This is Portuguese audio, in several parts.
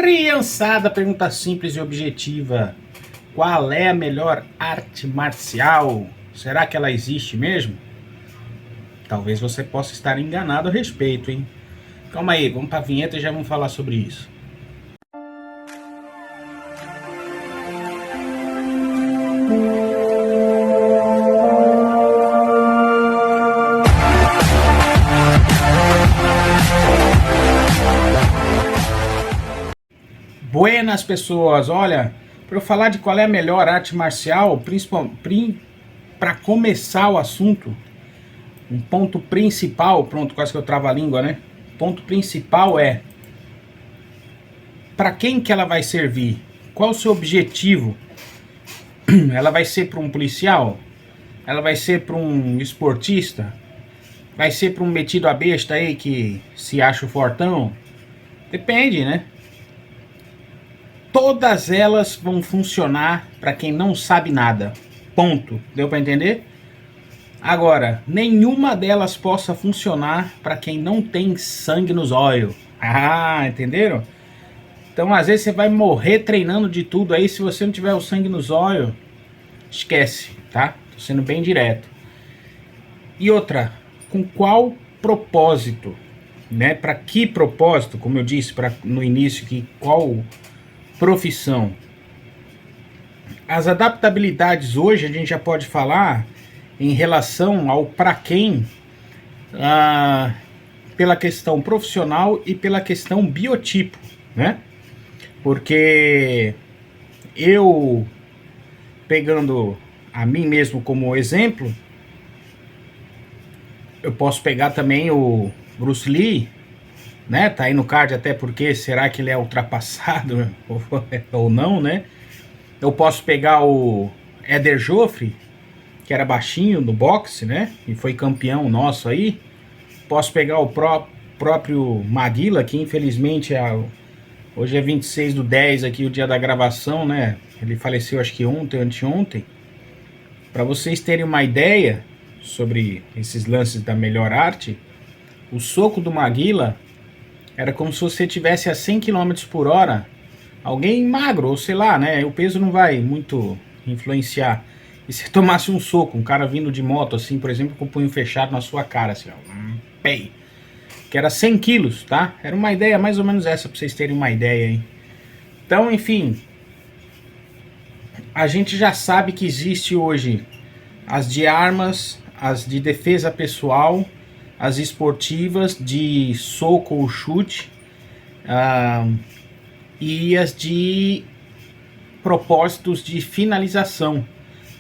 Criançada, pergunta simples e objetiva. Qual é a melhor arte marcial? Será que ela existe mesmo? Talvez você possa estar enganado a respeito, hein? Calma aí, vamos para a vinheta e já vamos falar sobre isso. Buenas pessoas, olha, para eu falar de qual é a melhor arte marcial, para começar o assunto, um ponto principal, pronto, quase que eu travo a língua, né? Ponto principal é para quem que ela vai servir? Qual o seu objetivo? Ela vai ser para um policial? Ela vai ser para um esportista? Vai ser para um metido a besta aí que se acha o fortão? Depende, né? Todas elas vão funcionar para quem não sabe nada. Ponto. Deu para entender? Agora, nenhuma delas possa funcionar para quem não tem sangue nos olhos. Ah, entenderam? Então, às vezes você vai morrer treinando de tudo aí, se você não tiver o sangue nos olhos, esquece, tá? Tô sendo bem direto. E outra, com qual propósito, né? Para que propósito? Como eu disse no início, que qual profissão? As adaptabilidades hoje a gente já pode falar em relação ao para quem, pela questão profissional e pela questão biotipo, né? Porque eu, pegando a mim mesmo como exemplo, eu posso pegar também o Bruce Lee, né? Tá aí no card, até porque será que ele é ultrapassado ou não, né? Eu posso pegar o Éder Joffre, que era baixinho no boxe, né? E foi campeão nosso aí. Posso pegar o próprio Maguila, que infelizmente hoje é 26/10 aqui, o dia da gravação, né? Ele faleceu acho que ontem, anteontem. Para vocês terem uma ideia sobre esses lances da melhor arte, o soco do Maguila era como se você tivesse a 100 km por hora, alguém magro, ou sei lá, né? O peso não vai muito influenciar. E se tomasse um soco, um cara vindo de moto, assim, por exemplo, com o punho fechado na sua cara, assim, ó, pei, que era 100 quilos, tá? Era uma ideia mais ou menos essa, pra vocês terem uma ideia, hein? Então, enfim, a gente já sabe que existe hoje as de armas, as de defesa pessoal, as esportivas de soco ou chute, e as de propósitos de finalização,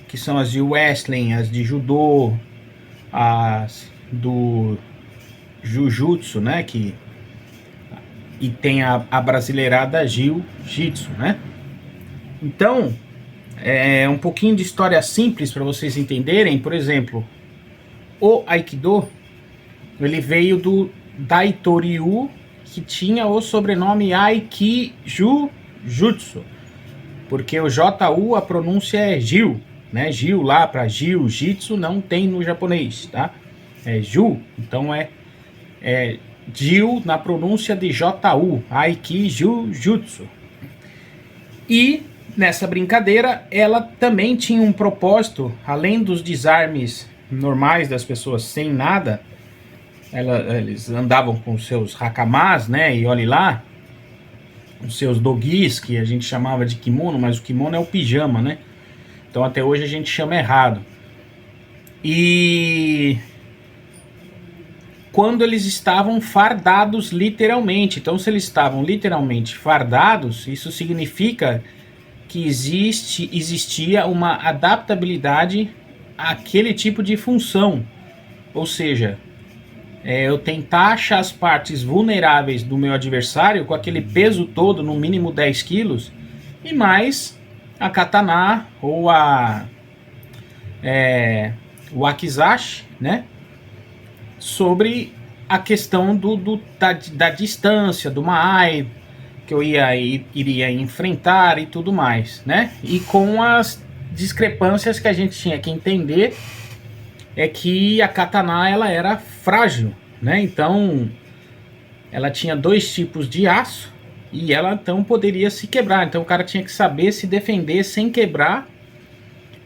que são as de wrestling, as de judô, as do jiu-jitsu, né? E tem a brasileirada jiu-jitsu, né? Então, um pouquinho de história simples para vocês entenderem. Por exemplo, o Aikido, ele veio do Daito Ryu, que tinha o sobrenome Aikijujutsu, porque o JU, a pronúncia é Jiu, né? Jiu lá para Jiu-Jitsu não tem no japonês, tá? É Ju, então é Jiu na pronúncia de JU, Aikijujutsu. E nessa brincadeira, ela também tinha um propósito, além dos desarmes normais das pessoas sem nada. Eles andavam com seus hakamas, né? E olhe lá, os seus dogis, que a gente chamava de kimono, mas o kimono é o pijama, né? Então até hoje a gente chama errado. E quando eles estavam fardados literalmente, então se eles estavam literalmente fardados, isso significa que existia uma adaptabilidade àquele tipo de função. Ou seja, eu tentar achar as partes vulneráveis do meu adversário com aquele peso todo, no mínimo 10 quilos, e mais a katana ou o wakizashi, né? Sobre a questão da distância, do maai, que eu iria enfrentar e tudo mais, né? E com as discrepâncias que a gente tinha que entender, é que a katana ela era frágil, né? Então ela tinha dois tipos de aço, e ela então poderia se quebrar. Então o cara tinha que saber se defender sem quebrar.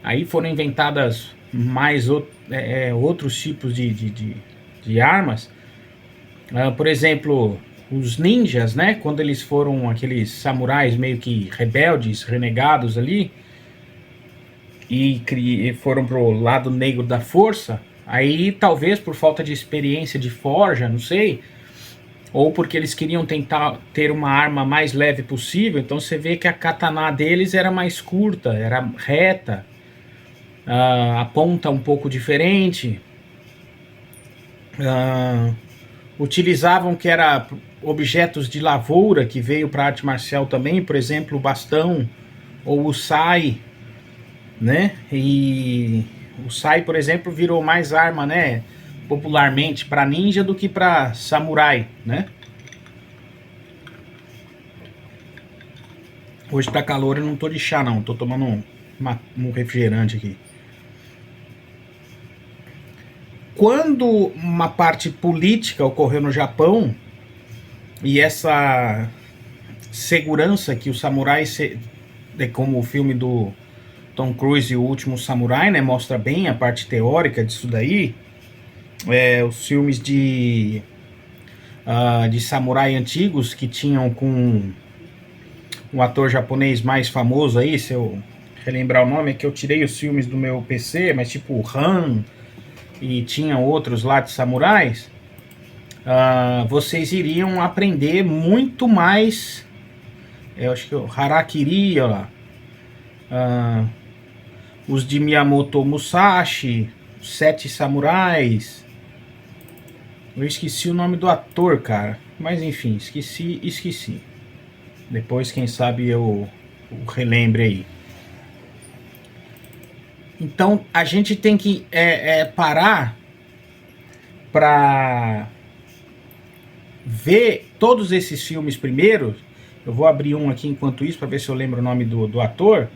Aí foram inventadas mais outros tipos de armas. Por exemplo, os ninjas, né? Quando eles foram aqueles samurais meio que rebeldes, renegados ali, e foram pro lado negro da força, aí talvez por falta de experiência de forja, não sei, ou porque eles queriam tentar ter uma arma mais leve possível, então você vê que a katana deles era mais curta, era reta, a ponta um pouco diferente, utilizavam que era objetos de lavoura, que veio para arte marcial também, por exemplo, o bastão ou o sai, né? E o sai, por exemplo, virou mais arma, né, popularmente para ninja do que para samurai, né? Hoje tá calor, eu não tô de chá não, tô tomando um refrigerante aqui. Quando uma parte política ocorreu no Japão, e essa segurança que os samurais, como o filme do Tom Cruise e o Último Samurai, né, mostra bem a parte teórica disso daí, os filmes de samurai antigos que tinham com um ator japonês mais famoso aí, se eu relembrar o nome, é que eu tirei os filmes do meu PC, mas tipo o Han, e tinha outros lá de samurais, vocês iriam aprender muito mais. Eu acho que o Harakiri, ó lá, os de Miyamoto Musashi, os Sete Samurais. Eu esqueci o nome do ator, cara, mas enfim, esqueci. Depois, quem sabe, eu relembre aí. Então, a gente tem que parar para ver todos esses filmes primeiro. Eu vou abrir um aqui enquanto isso, para ver se eu lembro o nome do ator.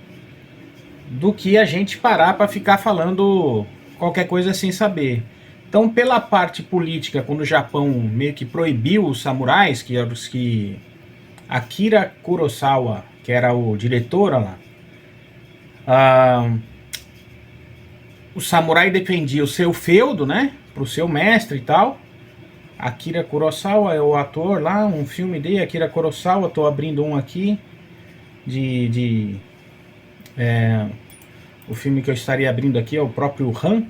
Do que a gente parar para ficar falando qualquer coisa sem saber. Então, pela parte política, quando o Japão meio que proibiu os samurais, que eram os que Akira Kurosawa, que era o diretor lá, o samurai defendia o seu feudo, né, pro seu mestre e tal. Akira Kurosawa é o ator lá, um filme dele, Akira Kurosawa, tô abrindo um aqui, o filme que eu estaria abrindo aqui é o próprio Han.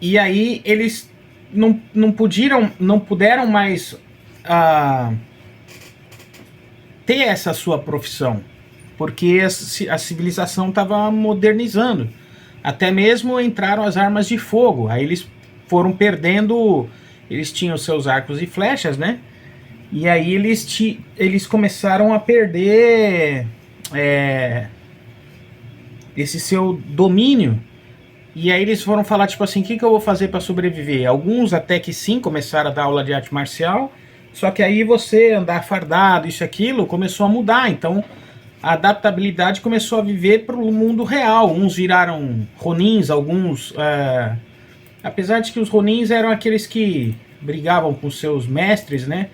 E aí eles não puderam mais ter essa sua profissão, porque a civilização estava modernizando. Até mesmo entraram as armas de fogo. Aí eles foram perdendo. Eles tinham seus arcos e flechas, né? E aí eles começaram a perder esse seu domínio. E aí eles foram falar, tipo assim, o que eu vou fazer para sobreviver? Alguns até que sim começaram a dar aula de arte marcial, só que aí você andar fardado, isso e aquilo, começou a mudar. Então a adaptabilidade começou a viver para o mundo real. Uns viraram ronins, alguns... apesar de que os ronins eram aqueles que brigavam com seus mestres, né?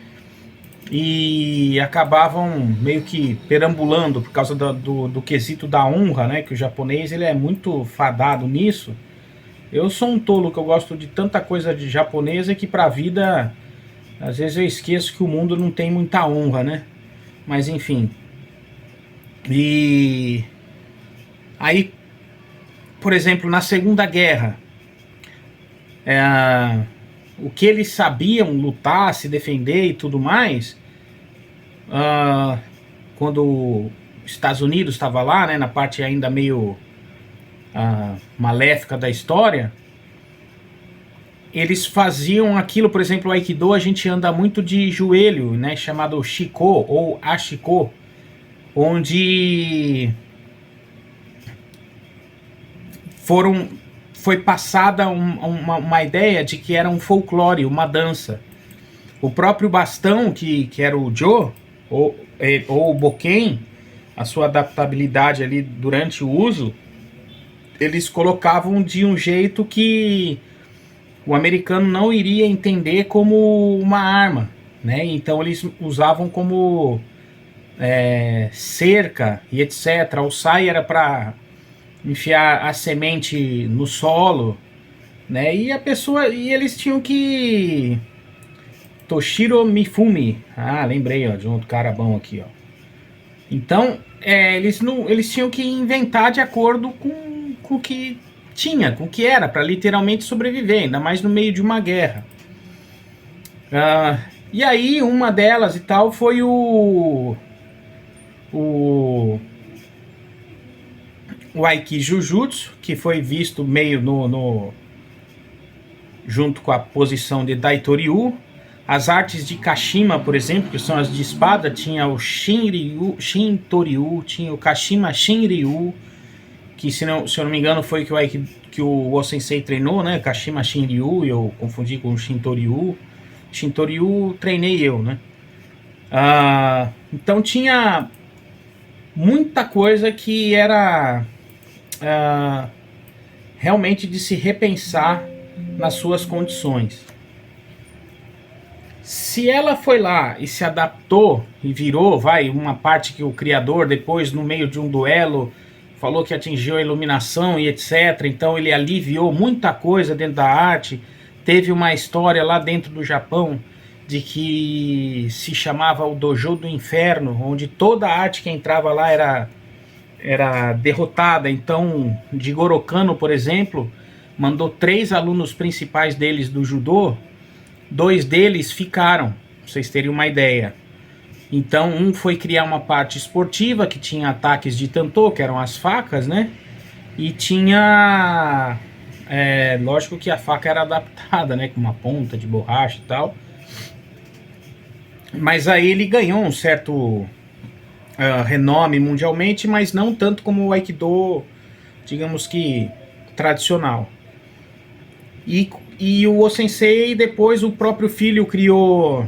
E acabavam meio que perambulando por causa do quesito da honra, né? Que o japonês ele é muito fadado nisso. Eu sou um tolo que eu gosto de tanta coisa de japonesa que pra vida, às vezes eu esqueço que o mundo não tem muita honra, né? Mas enfim. E aí, por exemplo, na Segunda Guerra, o que eles sabiam lutar, se defender e tudo mais, quando os Estados Unidos estava lá, né, na parte ainda meio maléfica da história, eles faziam aquilo, por exemplo, o Aikido, a gente anda muito de joelho, né, chamado Shiko ou Ashiko, onde foi passada uma ideia de que era um folclore, uma dança. O próprio bastão, que era o Jo, ou o Boken, a sua adaptabilidade ali durante o uso, eles colocavam de um jeito que o americano não iria entender como uma arma. né? Então eles usavam como cerca e etc. O sai era para enfiar a semente no solo, né? E eles tinham que Toshiro Mifune. Ah, lembrei, ó, de um outro cara bom aqui, ó. Então, eles não, eles tinham que inventar de acordo com o que tinha, com o que era, para literalmente sobreviver, ainda mais no meio de uma guerra. E aí, uma delas e tal foi o Aikijujutsu, que foi visto meio junto com a posição de Daitoryu. As artes de Kashima, por exemplo, que são as de espada, tinha o Shintoryu, tinha o Kashima Shinryu, que se eu não me engano foi que o O-Sensei treinou, né? Kashima Shinryu, eu confundi com o Shintoryu. Shintoryu treinei eu, né? Então tinha muita coisa que era realmente de se repensar nas suas condições. Se ela foi lá e se adaptou e virou, uma parte que o criador depois, no meio de um duelo, falou que atingiu a iluminação e etc. Então ele aliviou muita coisa dentro da arte. Teve uma história lá dentro do Japão de que se chamava o Dojo do Inferno, onde toda a arte que entrava lá era derrotada. Então, Jigoro Kano, por exemplo, mandou 3 alunos principais deles do judô, 2 deles ficaram, pra vocês terem uma ideia. Então, um foi criar uma parte esportiva, que tinha ataques de tantô, que eram as facas, né? E tinha... lógico que a faca era adaptada, né? Com uma ponta de borracha e tal. Mas aí ele ganhou um certo renome mundialmente, mas não tanto como o Aikido, digamos que, tradicional. E o O-Sensei, depois o próprio filho criou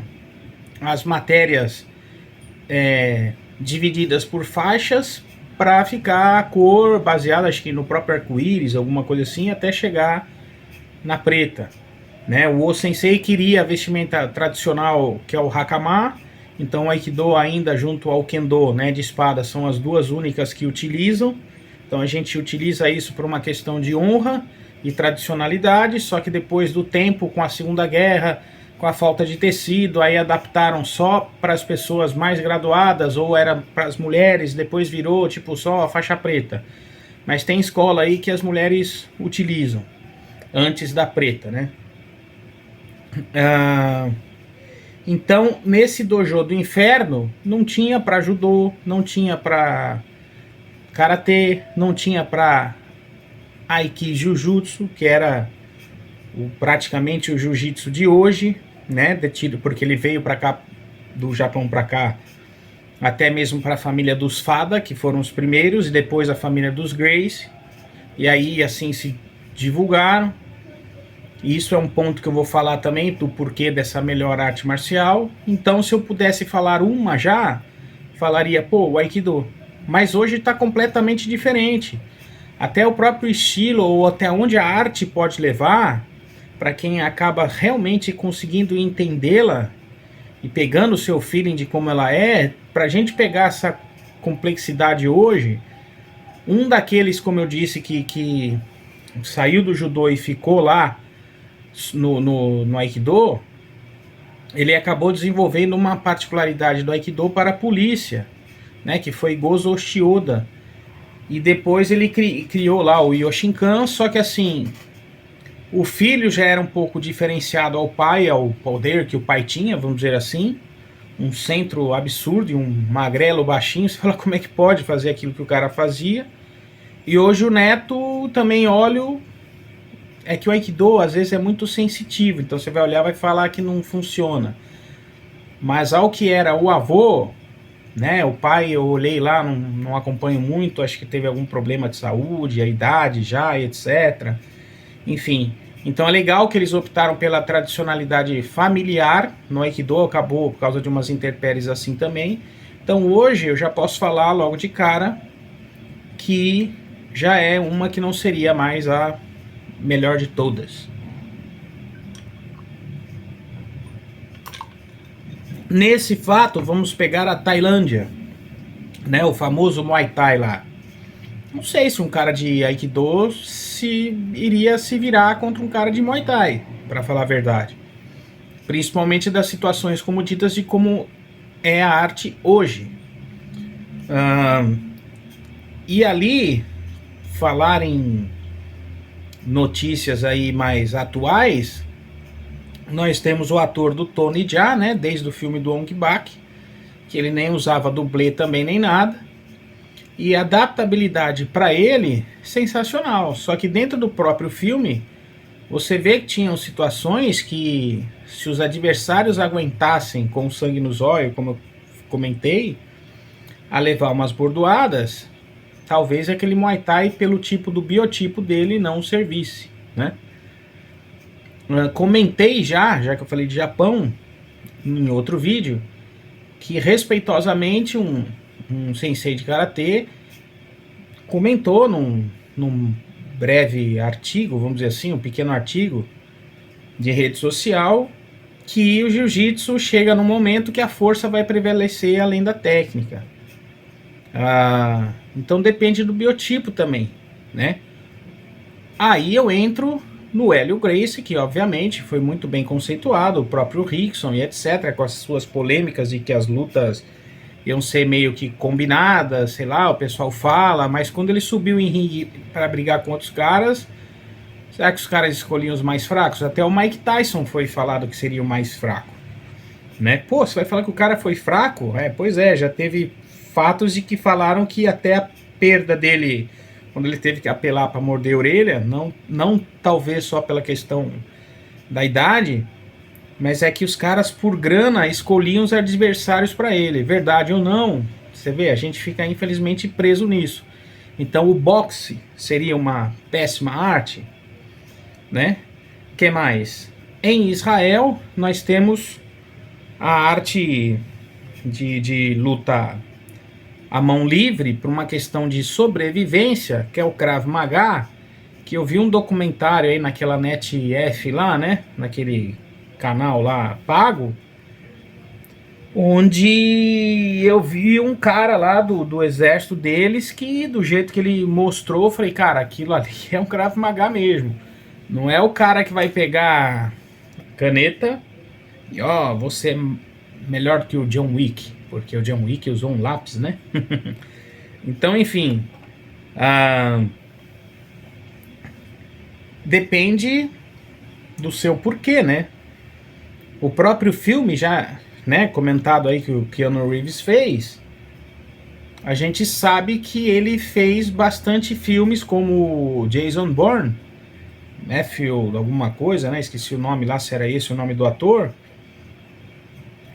as matérias divididas por faixas para ficar a cor baseada, acho que no próprio arco-íris, alguma coisa assim, até chegar na preta, né? O O-Sensei queria a vestimenta tradicional, que é o Hakama. Então o Aikido ainda junto ao Kendo, né, de espada, são as duas únicas que utilizam. Então a gente utiliza isso por uma questão de honra e tradicionalidade, só que depois do tempo, com a Segunda Guerra, com a falta de tecido, aí adaptaram só para as pessoas mais graduadas, ou era para as mulheres, depois virou tipo só a faixa preta. Mas tem escola aí que as mulheres utilizam, antes da preta, né? Então, nesse dojo do inferno, não tinha para judô, não tinha para karatê, não tinha para aikijujutsu, que era praticamente o jiu-jitsu de hoje, né? Detido porque ele veio para cá, do Japão para cá, até mesmo para a família dos Fada, que foram os primeiros, e depois a família dos Grace. E aí assim se divulgaram. E isso é um ponto que eu vou falar também do porquê dessa melhor arte marcial. Então, se eu pudesse falar uma já, falaria, o Aikido. Mas hoje está completamente diferente. Até o próprio estilo, ou até onde a arte pode levar, para quem acaba realmente conseguindo entendê-la e pegando o seu feeling de como ela é, para a gente pegar essa complexidade hoje, um daqueles, como eu disse, que saiu do judô e ficou lá no Aikido, ele acabou desenvolvendo uma particularidade do Aikido para a polícia, né, que foi Gozo Shioda. E depois ele criou lá o Yoshinkan, só que assim, o filho já era um pouco diferenciado ao pai, ao poder que o pai tinha, vamos dizer assim, um centro absurdo, um magrelo baixinho, você fala como é que pode fazer aquilo que o cara fazia. E hoje o neto também olha. É que o Aikido às vezes é muito sensitivo, então você vai olhar e vai falar que não funciona. Mas ao que era o avô, né, o pai eu olhei lá, não acompanho muito, acho que teve algum problema de saúde, a idade já, etc. Enfim, então é legal que eles optaram pela tradicionalidade familiar no Aikido, acabou por causa de umas intempéries assim também. Então hoje eu já posso falar logo de cara que já é uma que não seria mais a melhor de todas. Nesse fato, vamos pegar a Tailândia, né, o famoso Muay Thai lá. Não sei se um cara de Aikido iria se virar contra um cara de Muay Thai, para falar a verdade. Principalmente das situações como ditas de como é a arte hoje. E ali, falar em notícias aí mais atuais, nós temos o ator do Tony Jaa, né, desde o filme do Ong Bak, que ele nem usava dublê também nem nada, e a adaptabilidade para ele, sensacional, só que dentro do próprio filme, você vê que tinham situações que, se os adversários aguentassem com sangue nos olhos, como eu comentei, a levar umas bordoadas, talvez aquele Muay Thai, pelo tipo do biotipo dele, não servisse, né? Comentei já que eu falei de Japão, em outro vídeo, que respeitosamente um sensei de karatê comentou num breve artigo, vamos dizer assim, um pequeno artigo de rede social, que o jiu-jitsu chega num momento que a força vai prevalecer além da técnica. Então depende do biotipo também, né? Aí eu entro no Hélio Gracie, que obviamente foi muito bem conceituado, o próprio Rickson e etc, com as suas polêmicas de que as lutas iam ser meio que combinadas, sei lá, o pessoal fala, mas quando ele subiu em ringue para brigar com outros caras, será que os caras escolhiam os mais fracos? Até o Mike Tyson foi falado que seria o mais fraco, né? Pô, você vai falar que o cara foi fraco? Pois é, já teve fatos de que falaram que até a perda dele, quando ele teve que apelar para morder a orelha, não talvez só pela questão da idade, mas é que os caras por grana escolhiam os adversários para ele, verdade ou não, você vê, a gente fica infelizmente preso nisso. Então o boxe seria uma péssima arte, né? O que mais? Em Israel nós temos a arte de luta a mão livre por uma questão de sobrevivência, que é o Krav Maga, que eu vi um documentário aí naquela NetF lá, né, naquele canal lá pago, onde eu vi um cara lá do exército deles que, do jeito que ele mostrou, eu falei, cara, aquilo ali é um Krav Maga mesmo. Não é o cara que vai pegar caneta e ó, você é melhor que o John Wick, porque o John Wick usou um lápis, né? Então, enfim, depende do seu porquê, né? O próprio filme já, né, comentado aí que o Keanu Reeves fez, a gente sabe que ele fez bastante filmes como Jason Bourne, Matthew alguma coisa, né? Esqueci o nome lá, se era esse o nome do ator,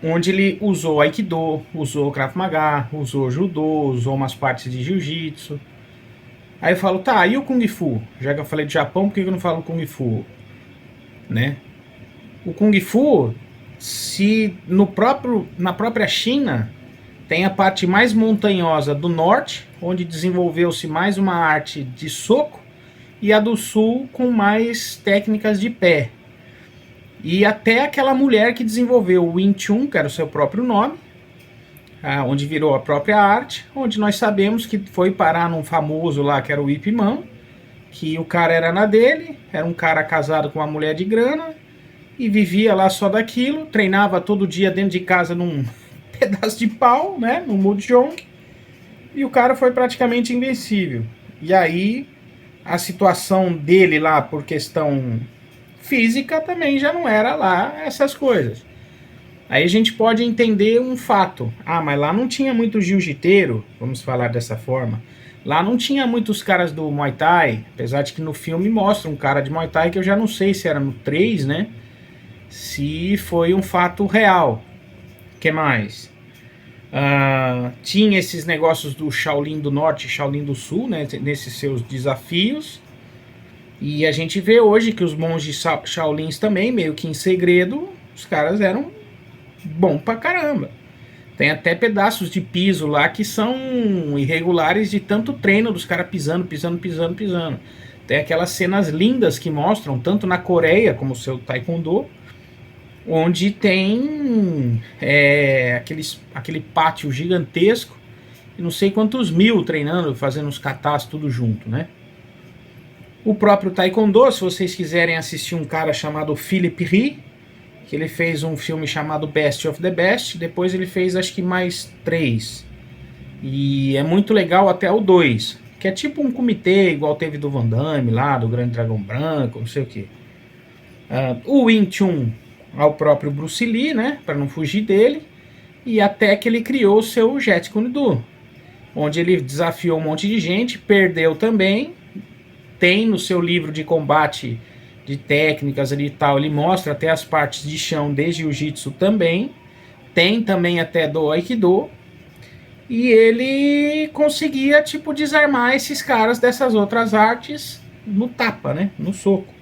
onde ele usou Aikido, usou Krav Maga, usou Judô, usou umas partes de Jiu-Jitsu. Aí eu falo, tá, e o Kung Fu? Já que eu falei de Japão, por que eu não falo Kung Fu? Né? O Kung Fu, se na própria China, tem a parte mais montanhosa do norte, onde desenvolveu-se mais uma arte de soco, e a do sul com mais técnicas de pé. E até aquela mulher que desenvolveu o Wing Chun, que era o seu próprio nome, onde virou a própria arte, onde nós sabemos que foi parar num famoso lá, que era o Ip Man, que o cara era na dele, era um cara casado com uma mulher de grana, e vivia lá só daquilo, treinava todo dia dentro de casa num pedaço de pau, né, no Mahjong, e o cara foi praticamente invencível. E aí, a situação dele lá, por questão física, também já não era lá essas coisas. Aí a gente pode entender um fato. Mas lá não tinha muito jiu-jiteiro, vamos falar dessa forma. Lá não tinha muitos caras do Muay Thai, apesar de que no filme mostra um cara de Muay Thai, que eu já não sei se era no 3, né? Se foi um fato real. O que mais? Tinha esses negócios do Shaolin do Norte e Shaolin do Sul, né? Nesses seus desafios. E a gente vê hoje que os monges Shaolins também, meio que em segredo, os caras eram bom pra caramba. Tem até pedaços de piso lá que são irregulares de tanto treino dos caras pisando. Tem aquelas cenas lindas que mostram, tanto na Coreia como o seu Taekwondo, onde tem aquele pátio gigantesco, e não sei quantos mil treinando, fazendo os katas tudo junto, né? O próprio Taekwondo, se vocês quiserem assistir um cara chamado Philip Ri, que ele fez um filme chamado Best of the Best, depois ele fez acho que mais 3. E é muito legal até o 2, que é tipo um comitê, igual teve do Van Damme lá, do Grande Dragão Branco, não sei o que. O Wing Chun ao próprio Bruce Lee, né, para não fugir dele, e até que ele criou o seu Jeet Kune Do, onde ele desafiou um monte de gente, perdeu também. Tem no seu livro de combate, de técnicas ali e tal, ele mostra até as partes de chão de jiu-jitsu também, tem também até do Aikido, e ele conseguia, tipo, desarmar esses caras dessas outras artes no tapa, né, no soco,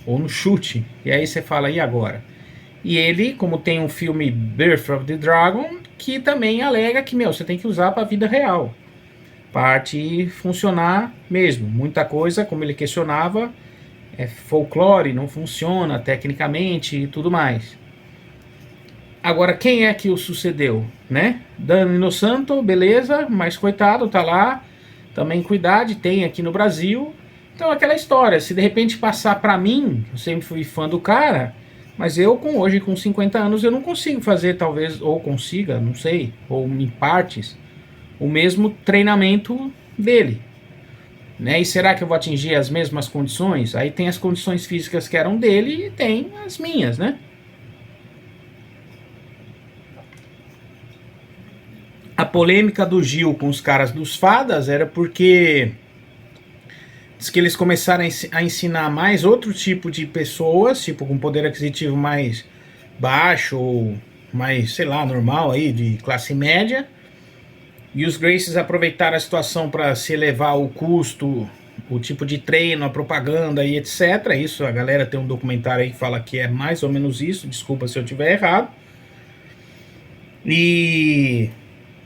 ou no chute, e aí você fala, e agora? E ele, como tem um filme Birth of the Dragon, que também alega que, você tem que usar para a vida real, para a arte funcionar mesmo. Muita coisa, como ele questionava, é folclore, não funciona tecnicamente e tudo mais. Agora, quem é que o sucedeu, né? Danilo Santo, beleza, mas coitado, tá lá, também cuidado, tem aqui no Brasil. Então, aquela história, se de repente passar para mim, eu sempre fui fã do cara, mas eu, hoje, com 50 anos, eu não consigo fazer, talvez, ou consiga, não sei, ou em partes, o mesmo treinamento dele, né? E será que eu vou atingir as mesmas condições? Aí tem as condições físicas que eram dele e tem as minhas, né? A polêmica do Gil com os caras dos Fadas era porque diz que eles começaram a ensinar mais outro tipo de pessoas, tipo com poder aquisitivo mais baixo ou mais, sei lá, normal aí, de classe média. E os Gracies aproveitaram a situação para se elevar o custo, o tipo de treino, a propaganda e etc. Isso, a galera tem um documentário aí que fala que é mais ou menos isso, desculpa se eu estiver errado. E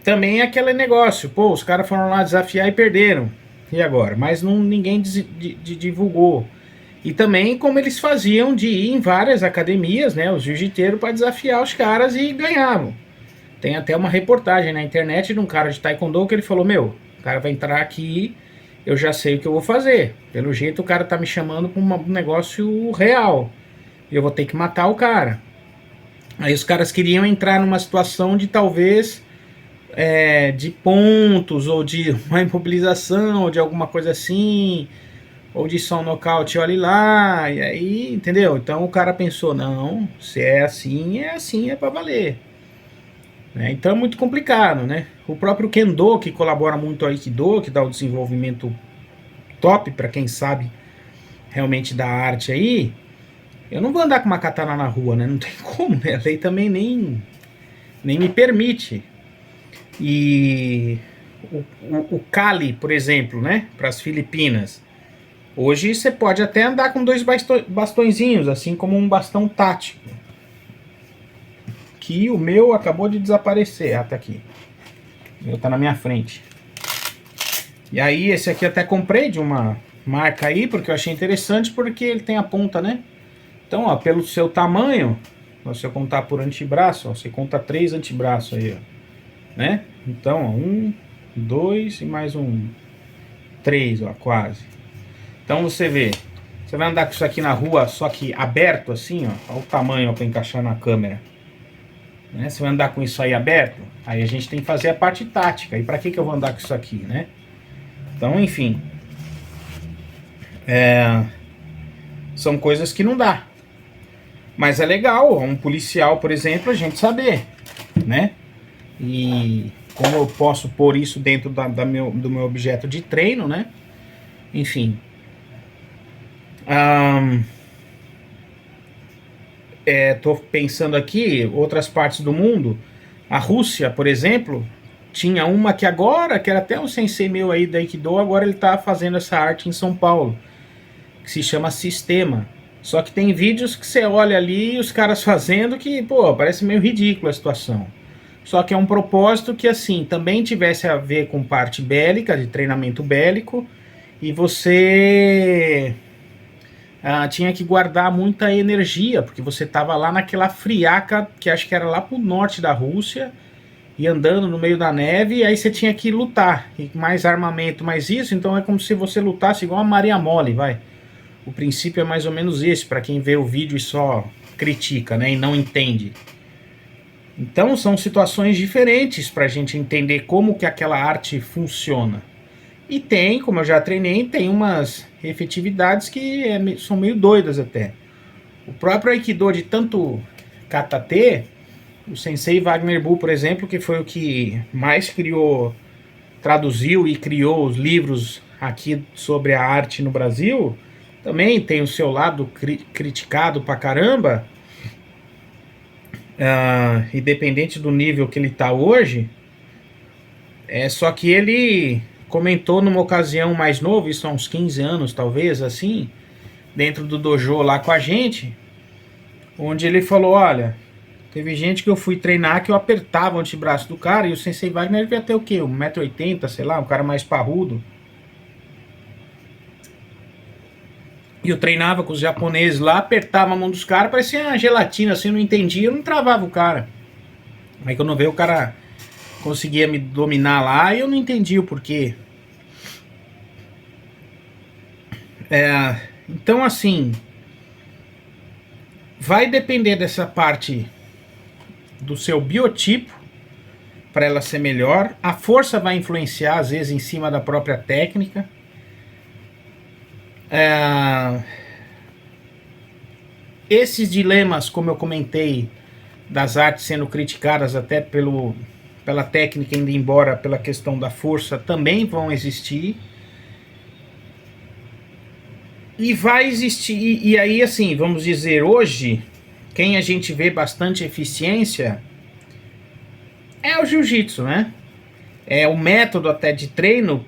também é aquele negócio, pô, os caras foram lá desafiar e perderam. E agora? Mas ninguém divulgou. E também como eles faziam de ir em várias academias, né, os jiu-jiteiros, para desafiar os caras e ganhavam. Tem até uma reportagem na internet de um cara de taekwondo que ele falou, o cara vai entrar aqui, eu já sei o que eu vou fazer. Pelo jeito o cara tá me chamando para um negócio real. Eu vou ter que matar o cara. Aí os caras queriam entrar numa situação de talvez de pontos, ou de uma imobilização, ou de alguma coisa assim, ou de só um nocaute, olha lá, e aí, entendeu? Então o cara pensou, não, se é assim, é pra valer. Então é muito complicado, né? O próprio Kendo, que colabora muito ao Aikido, que dá o desenvolvimento top para quem sabe realmente da arte aí, eu não vou andar com uma katana na rua, né? Não tem como, né? A lei também nem me permite. E o Kali, por exemplo, né? Para as Filipinas. Hoje você pode até andar com 2 bastõezinhos, assim como um bastão tático. Que o meu acabou de desaparecer, até aqui. O meu tá na minha frente. E aí esse aqui até comprei de uma marca aí, porque eu achei interessante, porque ele tem a ponta, né? Então, ó, pelo seu tamanho, se eu contar por antebraço, ó, você conta 3 antebraços aí, ó, né? Então, ó, 1, 2 e mais um 3, ó, quase. Então você vê, você vai andar com isso aqui na rua, só que aberto assim, ó, olha o tamanho para encaixar na câmera. Né? Você vai andar com isso aí aberto, aí a gente tem que fazer a parte tática. E para que eu vou andar com isso aqui, né? Então, enfim, são coisas que não dá. Mas é legal, um policial, por exemplo, a gente saber, né? E como eu posso pôr isso dentro do meu objeto de treino, né? Enfim. Tô pensando aqui, outras partes do mundo. A Rússia, por exemplo, tinha uma que agora, que era até um sensei meu aí da Aikido, agora ele tá fazendo essa arte em São Paulo, que se chama Sistema. Só que tem vídeos que você olha ali os caras fazendo que, pô, parece meio ridículo a situação. Só que é um propósito que, assim, também tivesse a ver com parte bélica, de treinamento bélico, e você tinha que guardar muita energia, porque você estava lá naquela friaca, que acho que era lá pro norte da Rússia, e andando no meio da neve, e aí você tinha que lutar, e mais armamento, mais isso, então é como se você lutasse igual a Maria Mole, vai. O princípio é mais ou menos esse, para quem vê o vídeo e só critica, né, e não entende. Então são situações diferentes para a gente entender como que aquela arte funciona. E tem, como eu já treinei, tem umas efetividades que são meio doidas até. O próprio Aikido de tanto katatê, o Sensei Wagner Bull, por exemplo, que foi o que mais criou, traduziu e criou os livros aqui sobre a arte no Brasil, também tem o seu lado criticado pra caramba, independente do nível que ele tá hoje. Só que ele comentou numa ocasião mais novo, isso há uns 15 anos talvez, assim, dentro do dojo lá com a gente, onde ele falou, olha, teve gente que eu fui treinar que eu apertava o antebraço do cara, e o Sensei Wagner devia ter o quê? 1,80 m, sei lá, um cara mais parrudo. E eu treinava com os japoneses lá, apertava a mão dos caras, parecia uma gelatina, assim, eu não entendia, eu não travava o cara. Aí quando veio o cara conseguia me dominar lá e eu não entendi o porquê. Então assim, vai depender dessa parte do seu biotipo para ela ser melhor. A força vai influenciar às vezes em cima da própria técnica. Esses dilemas, como eu comentei, das artes sendo criticadas até pela técnica, indo embora pela questão da força, também vão existir. E vai existir, e aí assim, vamos dizer, hoje, quem a gente vê bastante eficiência é o jiu-jitsu, né? É o método até de treino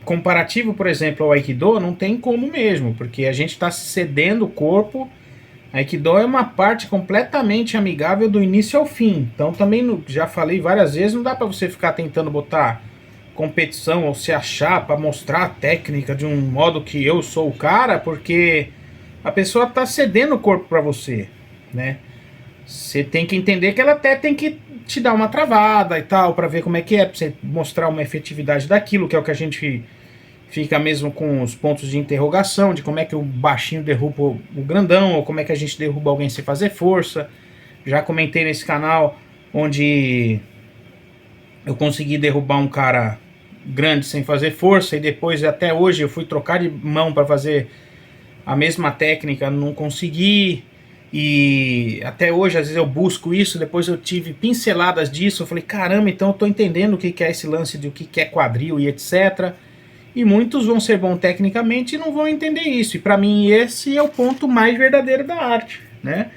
comparativo, por exemplo, ao Aikido, não tem como mesmo, porque a gente está cedendo o corpo. Aikido é uma parte completamente amigável do início ao fim. Então também, já falei várias vezes, não dá para você ficar tentando botar competição ou se achar para mostrar a técnica de um modo que eu sou o cara, porque a pessoa está cedendo o corpo para você, né? Você tem que entender que ela até tem que te dar uma travada e tal, para ver como é que é, para você mostrar uma efetividade daquilo, que é o que a gente fica mesmo com os pontos de interrogação, de como é que o baixinho derruba o grandão, ou como é que a gente derruba alguém sem fazer força. Já comentei nesse canal onde eu consegui derrubar um cara grande sem fazer força, e depois até hoje eu fui trocar de mão para fazer a mesma técnica, não consegui. E até hoje às vezes eu busco isso, depois eu tive pinceladas disso, eu falei, caramba, então eu tô entendendo o que é esse lance de o que é quadril e etc. E muitos vão ser bons tecnicamente e não vão entender isso. E para mim esse é o ponto mais verdadeiro da arte, né?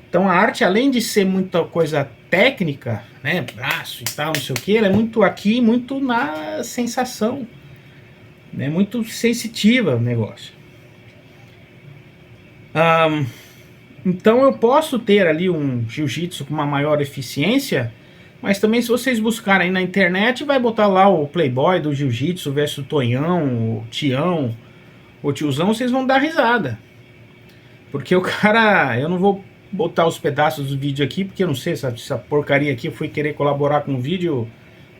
Então a arte, além de ser muita coisa técnica, né, braço e tal, não sei o que, ela é muito aqui, muito na sensação, né, muito sensitiva o negócio. Então eu posso ter ali um jiu-jitsu com uma maior eficiência, mas também se vocês buscarem na internet, vai botar lá o Playboy do jiu-jitsu versus o Tonhão, o Tião, o tiozão, vocês vão dar risada. Porque o cara, eu não vou botar os pedaços do vídeo aqui, porque eu não sei se essa porcaria aqui, eu fui querer colaborar com o vídeo,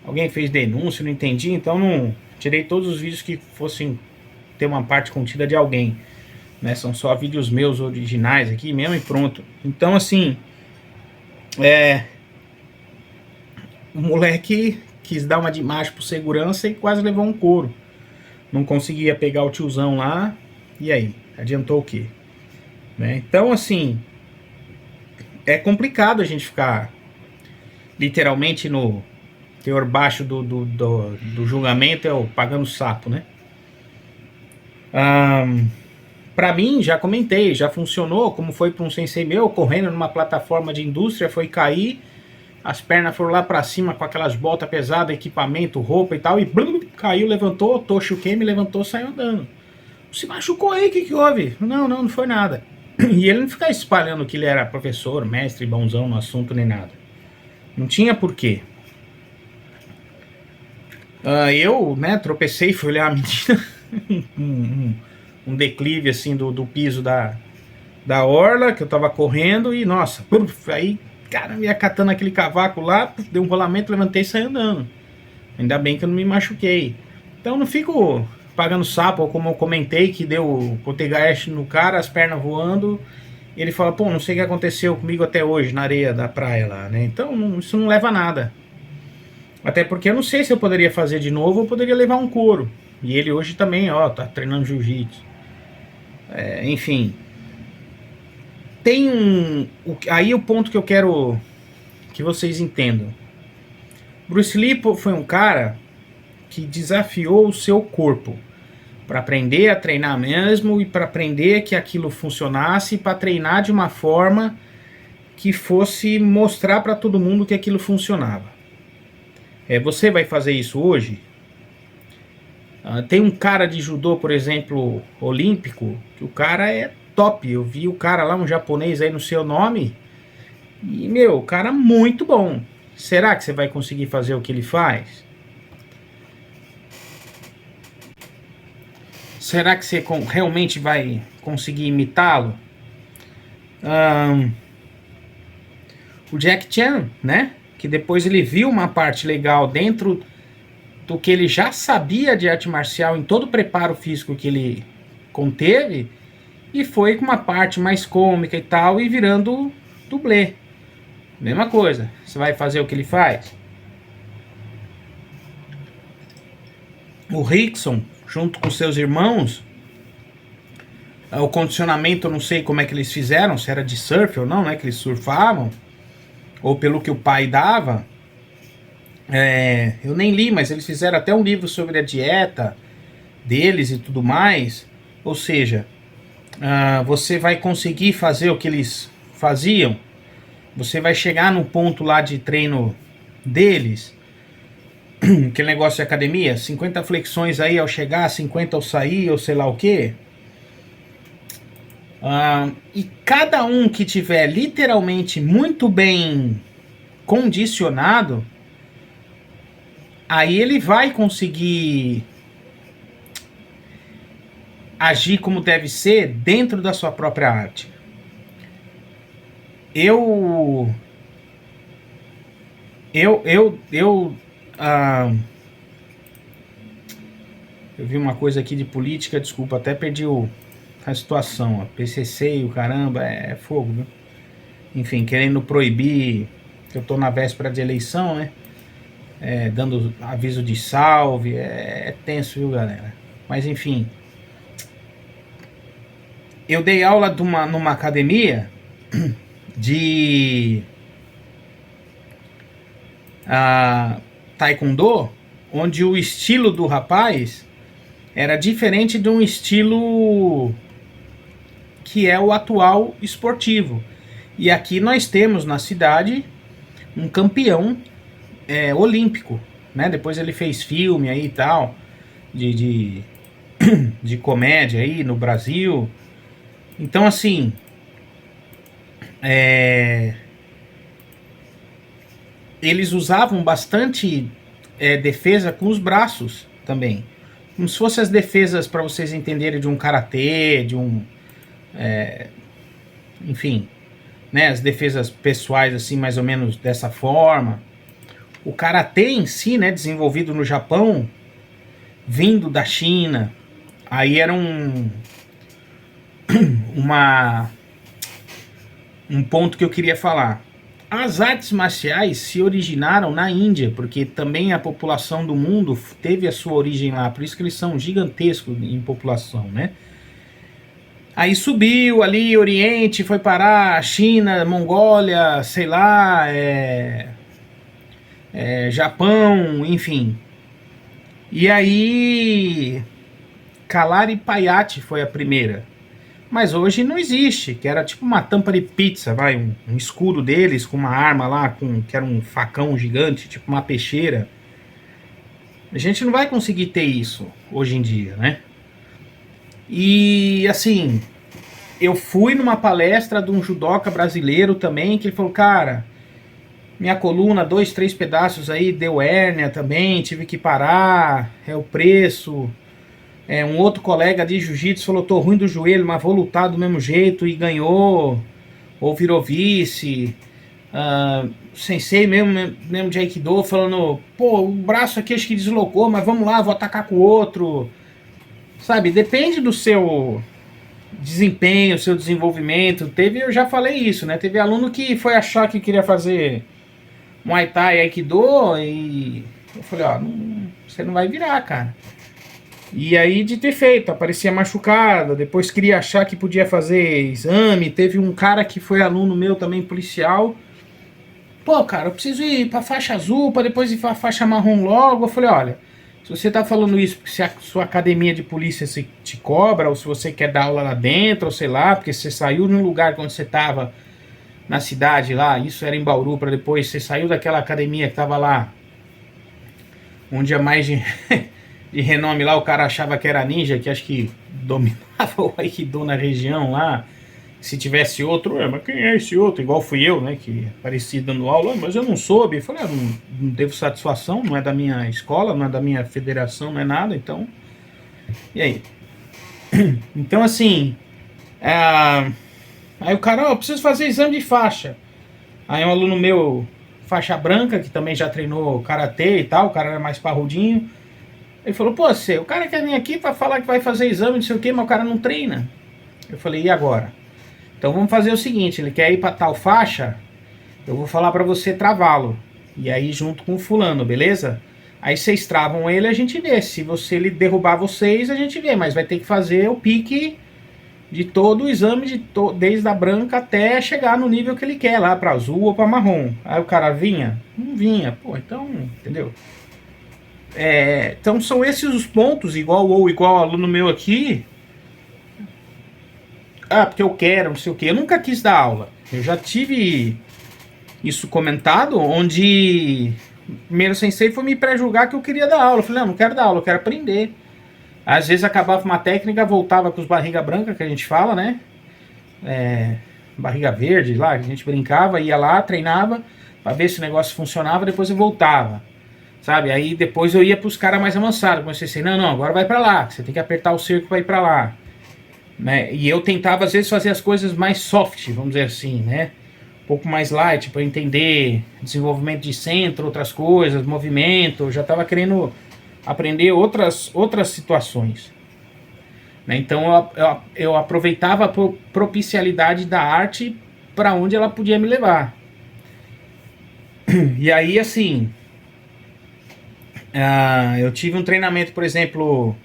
alguém fez denúncia, não entendi, então não tirei todos os vídeos que fossem ter uma parte contida de alguém, né? São só vídeos meus originais aqui mesmo e pronto. Então assim, o moleque quis dar uma de macho pro segurança e quase levou um couro. Não conseguia pegar o tiozão lá, e aí? Adiantou o quê? Né? Então assim, é complicado a gente ficar literalmente no teor baixo do julgamento, é o pagando sapo, né? Pra mim, já comentei, já funcionou, como foi para um sensei meu, correndo numa plataforma de indústria, foi cair, as pernas foram lá pra cima com aquelas botas pesadas, equipamento, roupa e tal, e blum, caiu, levantou, Toshuken me levantou, saiu andando. Se machucou aí, o que houve? Não foi nada. E ele não fica espalhando que ele era professor, mestre, bonzão no assunto, nem nada. Não tinha porquê. Eu, né, tropecei, fui olhar a menina, um um declive assim do piso da orla, que eu tava correndo, e nossa, aí, cara, me catando aquele cavaco lá, deu um rolamento, levantei e saí andando. Ainda bem que eu não me machuquei. Então eu não fico pagando sapo, ou como eu comentei, que deu poltergeist no cara, as pernas voando, e ele fala, pô, não sei o que aconteceu comigo até hoje, na areia da praia lá, né? Então isso não leva a nada. Até porque eu não sei se eu poderia fazer de novo, ou poderia levar um couro. E ele hoje também, ó, tá treinando jiu-jitsu. Enfim. Tem aí o ponto que eu quero que vocês entendam. Bruce Lee foi um cara que desafiou o seu corpo para aprender a treinar mesmo e para aprender que aquilo funcionasse, para treinar de uma forma que fosse mostrar para todo mundo que aquilo funcionava. Você vai fazer isso hoje? Tem um cara de judô, por exemplo, olímpico, que o cara é top. Eu vi o cara lá, um japonês aí no seu nome, e o cara muito bom. Será que você vai conseguir fazer o que ele faz? Será que você realmente vai conseguir imitá-lo? O Jack Chan, né? Que depois ele viu uma parte legal dentro do que ele já sabia de arte marcial, em todo o preparo físico que ele conteve, e foi com uma parte mais cômica e tal, e virando dublê. Mesma coisa. Você vai fazer o que ele faz? O Rickson, junto com seus irmãos, o condicionamento, eu não sei como é que eles fizeram, se era de surf ou não, né? Que eles surfavam, ou pelo que o pai dava. Eu nem li, mas eles fizeram até um livro sobre a dieta deles e tudo mais. Ou seja, você vai conseguir fazer o que eles faziam. Você vai chegar no ponto lá de treino deles, aquele negócio de academia, 50 flexões aí ao chegar, 50 ao sair, ou sei lá o que. E cada um que tiver literalmente muito bem condicionado, aí ele vai conseguir agir como deve ser dentro da sua própria arte. Eu vi uma coisa aqui de política, desculpa, até perdi a situação. A PCC e o caramba, é fogo, viu? Enfim, querendo proibir, que eu tô na véspera de eleição, né? Dando aviso de salve, é tenso, viu, galera? Mas enfim, eu dei aula numa academia de taekwondo, onde o estilo do rapaz era diferente de um estilo que é o atual esportivo. E aqui nós temos na cidade um campeão olímpico, né? Depois ele fez filme aí e tal, de comédia aí no Brasil. Então assim, eles usavam bastante defesa com os braços também. Como se fossem as defesas, para vocês entenderem, de um karatê, de um... enfim, né, as defesas pessoais, assim, mais ou menos dessa forma. O karatê em si, né, desenvolvido no Japão, vindo da China, aí era um ponto que eu queria falar. As artes marciais se originaram na Índia, porque também a população do mundo teve a sua origem lá, por isso que eles são gigantescos em população, né? Aí subiu ali, Oriente, foi parar China, Mongólia, sei lá, Japão, enfim. E aí, Kalari-Payat foi a primeira. Mas hoje não existe, que era tipo uma tampa de pizza, vai, um escudo deles com uma arma lá, que era um facão gigante, tipo uma peixeira. A gente não vai conseguir ter isso hoje em dia, né? E assim, eu fui numa palestra de um judoca brasileiro também, que ele falou, cara, minha coluna, 2, 3 pedaços aí, deu hérnia também, tive que parar, é o preço. Um outro colega de jiu-jitsu falou, tô ruim do joelho, mas vou lutar do mesmo jeito, e ganhou, ou virou vice. Sensei mesmo de Aikido falando, pô, o braço aqui acho que deslocou, mas vamos lá, vou atacar com o outro. Sabe, depende do seu desempenho, seu desenvolvimento. Eu já falei isso, né? Teve aluno que foi achar que queria fazer Muay Thai, Aikido, e eu falei, ó, você não vai virar, cara. E aí de ter feito, aparecia machucado, depois queria achar que podia fazer exame. Teve um cara que foi aluno meu também, policial. Pô, cara, eu preciso ir pra faixa azul, pra depois ir pra faixa marrom logo. Eu falei, olha, se você tá falando isso porque se a sua academia de polícia te cobra, ou se você quer dar aula lá dentro, ou sei lá, porque você saiu de um lugar onde você tava na cidade lá, isso era em Bauru, pra depois você saiu daquela academia que tava lá, onde é mais de, de renome lá, o cara achava que era ninja, que acho que dominava o Aikido na região lá. Se tivesse outro, mas quem é esse outro? Igual fui eu, né, que apareci dando aula, mas eu não soube. Eu falei, não devo satisfação, não é da minha escola, não é da minha federação, não é nada, então... E aí? Então, assim... Aí o cara, eu preciso fazer exame de faixa. Aí um aluno meu, faixa branca, que também já treinou karatê e tal, o cara era mais parrudinho. Ele falou, pô, o cara quer vir aqui pra falar que vai fazer exame, não sei o que, mas o cara não treina. Eu falei, e agora? Então vamos fazer o seguinte, ele quer ir pra tal faixa, eu vou falar pra você travá-lo. E aí junto com o fulano, beleza? Aí vocês travam ele, a gente vê. Se ele derrubar vocês, a gente vê. Mas vai ter que fazer o pique de todo o exame, desde a branca até chegar no nível que ele quer, lá pra azul ou pra marrom. Aí o cara vinha? Não vinha. Pô, então, entendeu? Então são esses os pontos, igual aluno meu aqui. Porque eu quero, não sei o que. Eu nunca quis dar aula. Eu já tive isso comentado, onde o primeiro sensei foi me pré-julgar que eu queria dar aula. Eu falei, não quero dar aula, eu quero aprender. Às vezes acabava uma técnica, voltava com os barriga branca, que a gente fala, né? Barriga verde lá, que a gente brincava, ia lá, treinava, pra ver se o negócio funcionava, depois eu voltava. Sabe? Aí depois eu ia pros caras mais avançados. Comecei assim, não, agora vai pra lá. Você tem que apertar o cerco pra ir pra lá. Né? E eu tentava às vezes fazer as coisas mais soft, vamos dizer assim, né? Um pouco mais light para entender desenvolvimento de centro, outras coisas, movimento. Eu já estava querendo aprender outras situações, né? Então eu aproveitava a propicialidade da arte para onde ela podia me levar. E aí assim, eu tive um treinamento, por exemplo,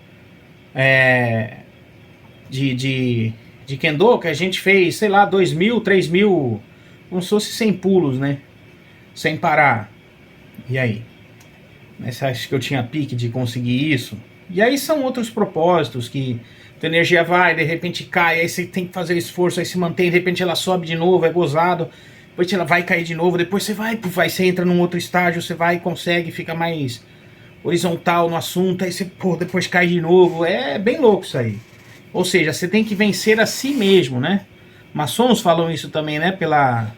de Kendo, que a gente fez, sei lá, 2.000, 3.000, como se fosse 100 pulos, né? Sem parar. E aí? Você acha que eu tinha pique de conseguir isso? E aí são outros propósitos que a energia vai, de repente cai, aí você tem que fazer esforço, aí se mantém, de repente ela sobe de novo, é gozado, depois ela vai cair de novo, depois você vai, você entra num outro estágio, você vai e consegue, fica mais horizontal no assunto, aí você, depois cai de novo, é bem louco isso aí. Ou seja, você tem que vencer a si mesmo, né? Maçons falam isso também, né? Pela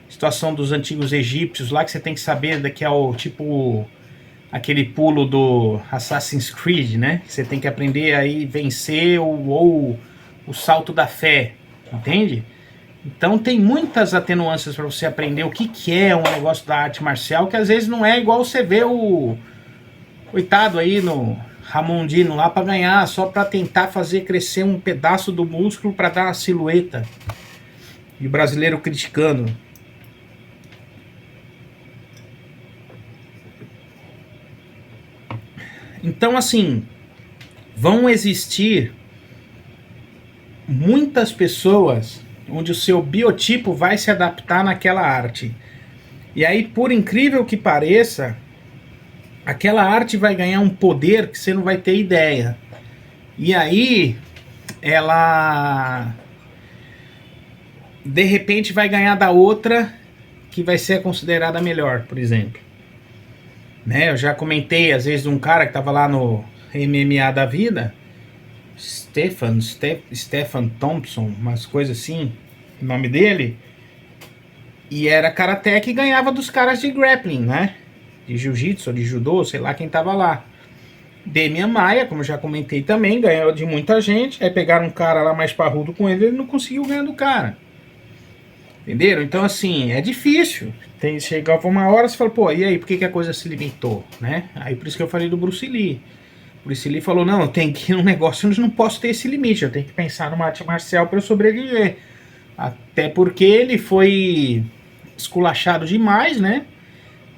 situação dos antigos egípcios lá, que você tem que saber que é o tipo aquele pulo do Assassin's Creed, né? Você tem que aprender aí vencer ou o salto da fé, entende? Então tem muitas atenuâncias para você aprender o que é um negócio da arte marcial, que às vezes não é igual você vê o coitado aí no Ramondino lá para ganhar, só para tentar fazer crescer um pedaço do músculo para dar uma silhueta. E o brasileiro criticando. Então, assim, vão existir muitas pessoas onde o seu biotipo vai se adaptar naquela arte. E aí, por incrível que pareça, aquela arte vai ganhar um poder que você não vai ter ideia. E aí, ela de repente vai ganhar da outra que vai ser considerada melhor, por exemplo. Né? Eu já comentei às vezes de um cara que estava lá no MMA da vida, Stephen Thompson, umas coisas assim, o nome dele, e era karaté que ganhava dos caras de grappling, né? De jiu-jitsu, de judô, sei lá quem tava lá. Demian Maia, como eu já comentei também, ganhou de muita gente. Aí pegaram um cara lá mais parrudo com ele, ele não conseguiu ganhar do cara. Entenderam? Então, assim, é difícil. Tem chegava uma hora você fala, pô, e aí, por que a coisa se limitou, né? Aí por isso que eu falei do Bruce Lee. O Bruce Lee falou, não, eu tenho que ir num negócio onde não posso ter esse limite, eu tenho que pensar numa arte marcial para eu sobreviver. Até porque ele foi esculachado demais, né?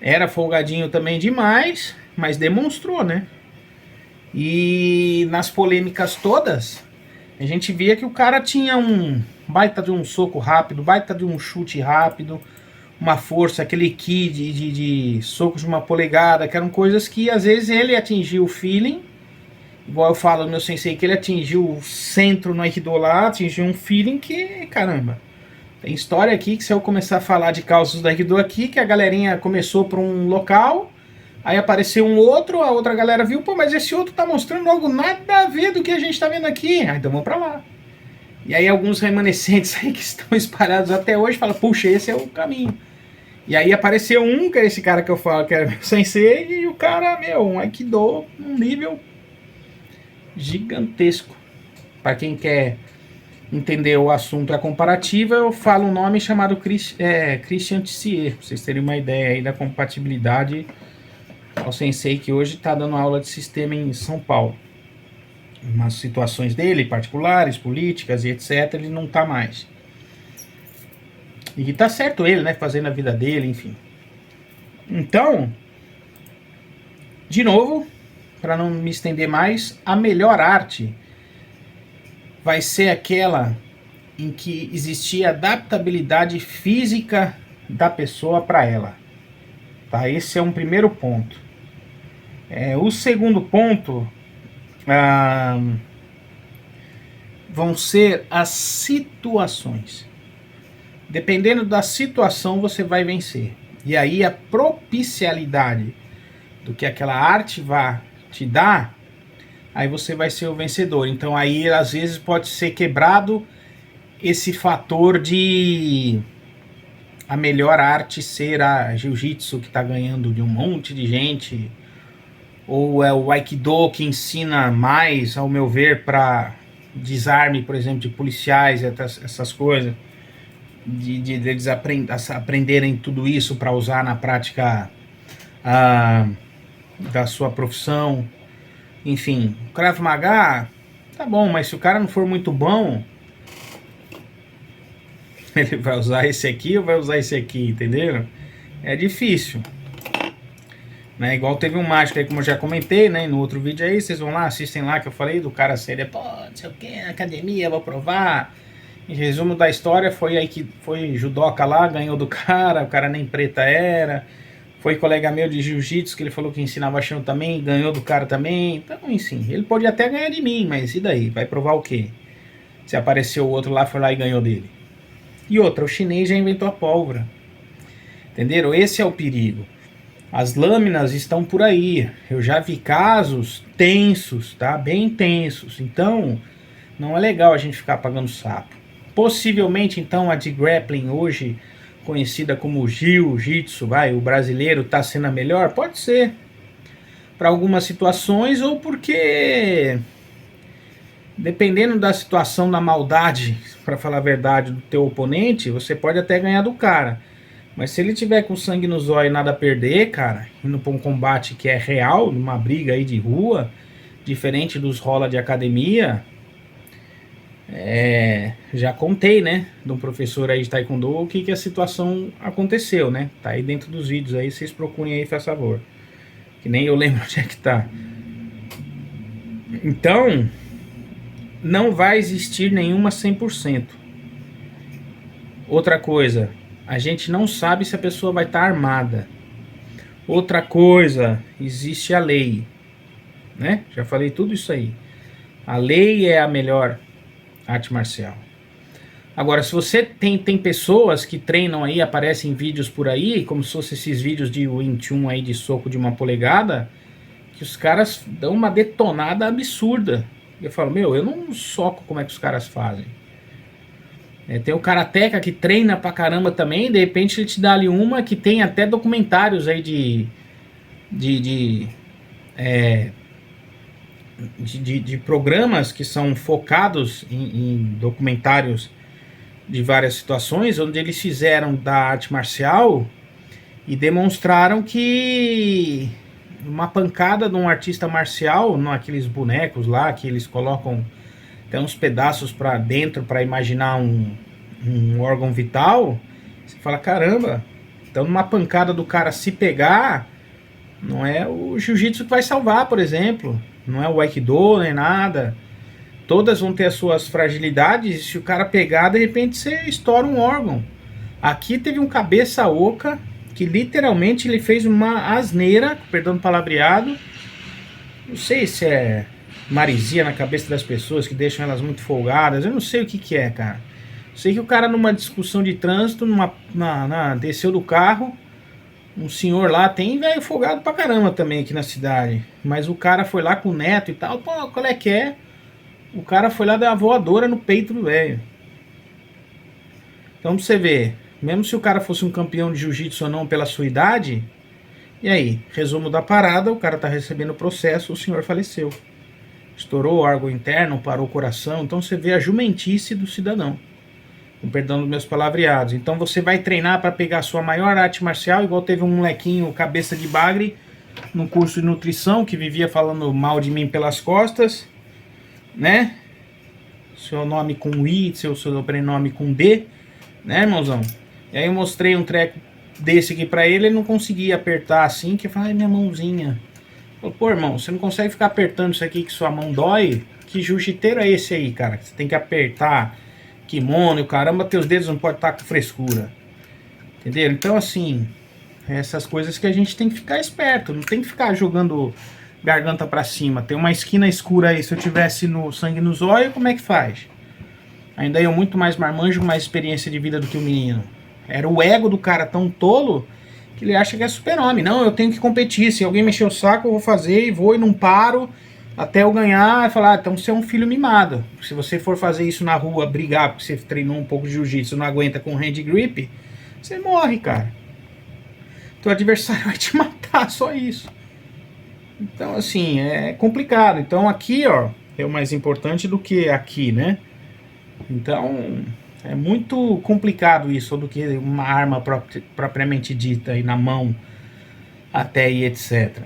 Era folgadinho também demais, mas demonstrou, né? E nas polêmicas todas, a gente via que o cara tinha um baita de um soco rápido, baita de um chute rápido, uma força, aquele ki de socos de uma polegada, que eram coisas que às vezes ele atingiu o feeling, igual eu falo no meu sensei, que ele atingiu o centro no Aikido lá, atingiu um feeling que, caramba. Tem história aqui que se eu começar a falar de causas do Aikido aqui, que a galerinha começou por um local, aí apareceu um outro, a outra galera viu, pô, mas esse outro tá mostrando algo nada a ver do que a gente tá vendo aqui. Ah, então vamos pra lá. E aí alguns remanescentes aí que estão espalhados até hoje falam, puxa, esse é o caminho. E aí apareceu um, que é esse cara que eu falo que era meu sensei, e o cara, meu, um Aikido, um nível gigantesco. Para quem quer entender o assunto, a comparativa, eu falo um nome chamado Christian Tissier, para vocês terem uma ideia aí da compatibilidade ao sensei que hoje está dando aula de sistema em São Paulo. Umas situações dele, particulares, políticas e etc, ele não está mais. E tá certo ele, né, fazendo a vida dele, enfim. Então, de novo, para não me estender mais, a melhor arte vai ser aquela em que existia adaptabilidade física da pessoa para ela. Tá? Esse é um primeiro ponto. O segundo ponto vão ser as situações. Dependendo da situação, você vai vencer. E aí a propicialidade do que aquela arte vai te dar, aí você vai ser o vencedor. Então aí às vezes pode ser quebrado esse fator de a melhor arte ser a jiu-jitsu que está ganhando de um monte de gente, ou é o Aikido que ensina mais, ao meu ver, para desarme, por exemplo, de policiais, essas coisas, de eles aprenderem tudo isso para usar na prática da sua profissão. Enfim, o Krav Maga, tá bom, mas se o cara não for muito bom, ele vai usar esse aqui ou vai usar esse aqui, entenderam? É difícil. Né, igual teve um mágico aí, como eu já comentei, né, no outro vídeo aí, vocês vão lá, assistem lá, que eu falei do cara sério, pô, não sei o que, academia, vou provar. Em resumo da história, foi aí que foi judoca lá, ganhou do cara, o cara nem preta era. Foi colega meu de jiu-jitsu, que ele falou que ensinava chão também, ganhou do cara também. Então, enfim, ele pode até ganhar de mim, mas e daí? Vai provar o quê? Se apareceu o outro lá, foi lá e ganhou dele. E outra, o chinês já inventou a pólvora. Entenderam? Esse é o perigo. As lâminas estão por aí. Eu já vi casos tensos, tá? Bem tensos. Então, não é legal a gente ficar pagando sapo. Possivelmente, então, a de grappling hoje, conhecida como jiu-jitsu, o brasileiro está sendo a melhor? Pode ser. Para algumas situações, ou porque, dependendo da situação, da maldade, para falar a verdade, do teu oponente, você pode até ganhar do cara. Mas se ele tiver com sangue no zóio e nada a perder, cara, indo para um combate que é real, numa briga aí de rua, diferente dos rola de academia, já contei, né, de um professor aí de Taekwondo, o que a situação aconteceu, né? Tá aí dentro dos vídeos aí, vocês procurem aí, faz favor. Que nem eu lembro onde é que tá. Então, não vai existir nenhuma 100%. Outra coisa, a gente não sabe se a pessoa vai estar armada. Outra coisa, existe a lei, né? Já falei tudo isso aí. A lei é a melhor arte marcial. Agora, se você tem pessoas que treinam aí, aparecem vídeos por aí, como se fossem esses vídeos de Wing Chun aí, de soco de uma polegada, que os caras dão uma detonada absurda. Eu falo, meu, eu não soco como é que os caras fazem. Tem o Karateka que treina pra caramba também, de repente ele te dá ali uma que tem até documentários aí de programas que são focados em documentários de várias situações, onde eles fizeram da arte marcial e demonstraram que uma pancada de um artista marcial, naqueles bonecos lá que eles colocam até uns pedaços para dentro para imaginar um órgão vital, você fala, caramba, então numa pancada do cara se pegar, não é o jiu-jitsu que vai salvar, por exemplo, não é o aikido nem nada. Todas vão ter as suas fragilidades, e se o cara pegar, de repente você estoura um órgão. Aqui teve um cabeça oca que literalmente ele fez uma asneira, perdão o palavreado. Não sei se é marisia na cabeça das pessoas que deixam elas muito folgadas. Eu não sei o que que é, cara. Sei que o cara numa discussão de trânsito, desceu do carro. Um senhor lá, tem velho folgado pra caramba também aqui na cidade. Mas o cara foi lá com o neto e tal. Pô, qual é que é? O cara foi lá dar uma voadora no peito do velho. Então pra você ver, mesmo se o cara fosse um campeão de jiu-jitsu ou não pela sua idade, e aí, resumo da parada, o cara tá recebendo o processo, o senhor faleceu. Estourou o órgão interno, parou o coração, então você vê a jumentice do cidadão. Com perdão dos meus palavreados. Então você vai treinar para pegar a sua maior arte marcial, igual teve um molequinho cabeça de bagre no curso de nutrição que vivia falando mal de mim pelas costas, né? Seu nome com I, seu sobrenome com D, né, irmãozão? E aí eu mostrei um treco desse aqui pra ele não conseguia apertar assim, que eu falei, ai, minha mãozinha. Falei, pô, irmão, você não consegue ficar apertando isso aqui que sua mão dói? Que jiu-jiteiro é esse aí, cara? Você tem que apertar kimono e o caramba, teus dedos não podem estar com frescura. Entendeu? Então, assim, essas coisas que a gente tem que ficar esperto, não tem que ficar jogando garganta pra cima. Tem uma esquina escura aí, se eu tivesse no sangue nos olhos, como é que faz? Ainda eu muito mais marmanjo, mais experiência de vida do que o menino. Era o ego do cara tão tolo que ele acha que é super-homem. Não, eu tenho que competir, se alguém mexer o saco eu vou fazer, e vou e não paro até eu ganhar e falar, ah, então você é um filho mimado. Se você for fazer isso na rua, brigar porque você treinou um pouco de jiu-jitsu, não aguenta com hand grip, você morre, cara. Teu adversário vai te matar, só isso. Então, assim, é complicado. Então aqui, ó, é o mais importante do que aqui, né? Então, é muito complicado isso, do que uma arma propriamente dita aí na mão, até e etc.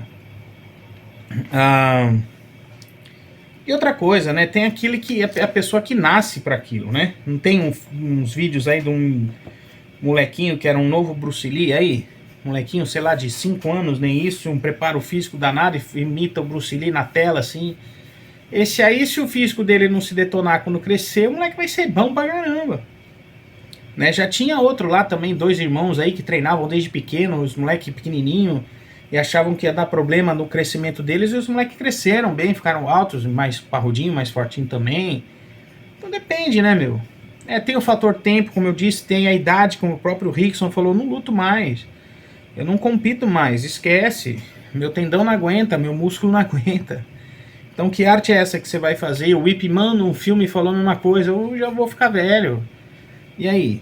E outra coisa, né? Tem aquele que é a pessoa que nasce para aquilo, né? Não tem uns vídeos aí de um molequinho que era um novo Bruce Lee aí? Molequinho, sei lá, de 5 anos, nem isso, um preparo físico danado e imita o Bruce Lee na tela, assim. Esse aí, se o físico dele não se detonar quando crescer, o moleque vai ser bom pra caramba. Né? Já tinha outro lá também, 2 irmãos aí que treinavam desde pequeno, os moleques pequenininho, e achavam que ia dar problema no crescimento deles, e os moleques cresceram bem, ficaram altos, mais parrudinho, mais fortinho também. Então depende, né, meu? Tem o fator tempo, como eu disse, tem a idade, como o próprio Rickson falou, não luto mais. Eu não compito mais, esquece. Meu tendão não aguenta, meu músculo não aguenta. Então que arte é essa que você vai fazer? O Ip Man no filme falou a mesma coisa, eu já vou ficar velho. E aí?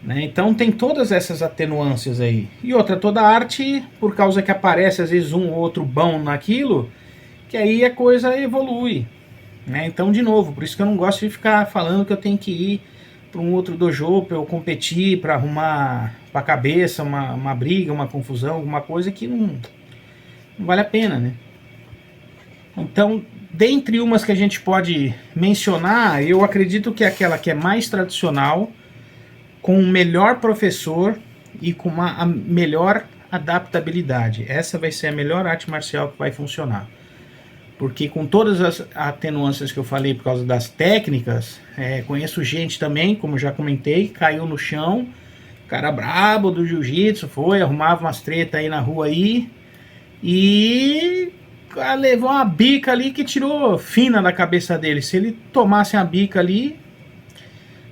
Né? Então tem todas essas atenuâncias aí. E outra, toda arte, por causa que aparece às vezes um ou outro bom naquilo, que aí a coisa evolui. Né? Então, de novo, por isso que eu não gosto de ficar falando que eu tenho que ir para um outro dojo para eu competir, para arrumar para a cabeça uma briga, uma confusão, alguma coisa que não vale a pena, né? Então, dentre umas que a gente pode mencionar, eu acredito que é aquela que é mais tradicional, com o melhor professor e com uma melhor adaptabilidade. Essa vai ser a melhor arte marcial que vai funcionar. Porque com todas as atenuâncias que eu falei por causa das técnicas, conheço gente também, como já comentei, caiu no chão, cara brabo do jiu-jitsu, foi, arrumava umas tretas aí na rua aí, e levou uma bica ali que tirou fina da cabeça dele. Se ele tomasse a bica ali,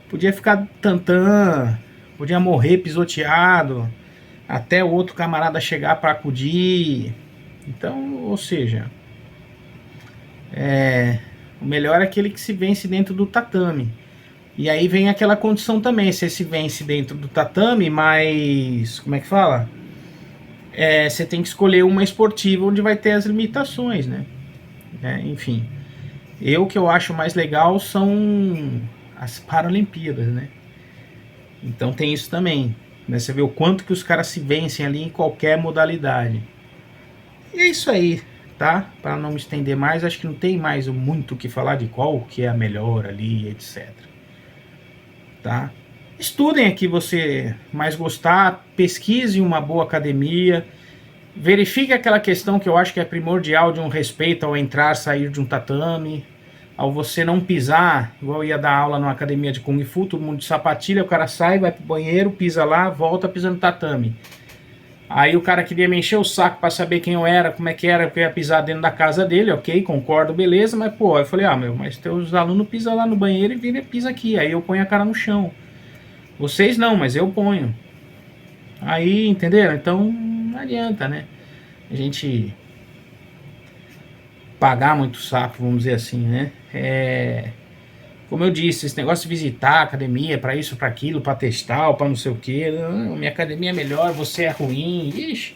podia ficar tantã, podia morrer pisoteado, até o outro camarada chegar para acudir. Então, ou seja, o melhor é aquele que se vence dentro do tatame. E aí vem aquela condição também, você se vence dentro do tatame, mas, como é que fala? Você tem que escolher uma esportiva onde vai ter as limitações, né? né? Enfim, o que eu acho mais legal são as Paralimpíadas, né? Então tem isso também, né? Você vê o quanto que os caras se vencem ali em qualquer modalidade. E é isso aí, tá? Para não me estender mais, acho que não tem mais muito o que falar de qual que é a melhor ali, etc. Tá? Estudem aqui você mais gostar, pesquise uma boa academia, verifique aquela questão que eu acho que é primordial de um respeito ao entrar, sair de um tatame, ao você não pisar, igual eu ia dar aula numa academia de Kung Fu, todo mundo de sapatilha, o cara sai, vai pro banheiro, pisa lá, volta pisando tatame. Aí o cara queria me encher o saco para saber quem eu era, como é que era, que eu ia pisar dentro da casa dele, ok, concordo, beleza, mas pô, eu falei, mas teus alunos pisam lá no banheiro e vira pisa aqui, aí eu ponho a cara no chão. Vocês não, mas eu ponho. Aí, entenderam? Então, não adianta, né? A gente pagar muito saco, vamos dizer assim, né? Como eu disse, esse negócio de visitar a academia para isso, para aquilo, para testar, para não sei o que, minha academia é melhor, você é ruim. Ixi,